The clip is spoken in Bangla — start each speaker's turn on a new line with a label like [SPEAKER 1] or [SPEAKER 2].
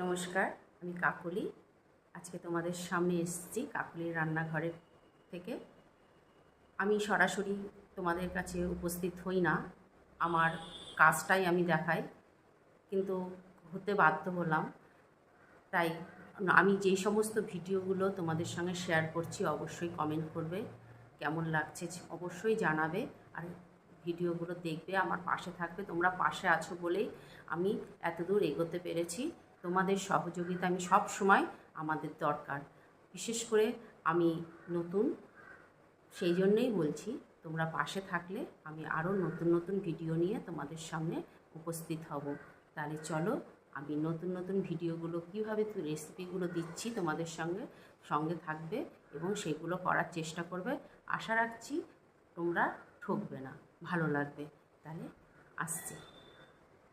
[SPEAKER 1] নমস্কার, আমি কাকলি। আজকে তোমাদের সামনে এসেছি কাকলির রান্নাঘরের থেকে। আমি সরাসরি তোমাদের কাছে উপস্থিত হই না, আমার কাজটাই আমি দেখাই, কিন্তু হতে বাধ্য হলাম। তাই আমি যেই সমস্ত ভিডিওগুলো তোমাদের সঙ্গে শেয়ার করছি অবশ্যই কমেন্ট করবে, কেমন লাগছে অবশ্যই জানাবে, আর ভিডিওগুলো দেখবে, আমার পাশে থাকবে। তোমরা পাশে আছো বলেই আমি এতদূর এগোতে পেরেছি। তোমাদের সহযোগিতা আমি সব সময় আমাদের দরকার, বিশেষ করে আমি নতুন, সেই জন্যেই বলছি তোমরা পাশে থাকলে আমি আরও নতুন নতুন ভিডিও নিয়ে তোমাদের সামনে উপস্থিত হব। তাহলে চলো, আমি নতুন নতুন ভিডিওগুলো কীভাবে রেসিপিগুলো দিচ্ছি তোমাদের সঙ্গে থাকবে এবং সেগুলো করার চেষ্টা করবে। আশা রাখছি তোমরা ঠকবে না, ভালো লাগবে। তাহলে আসছি।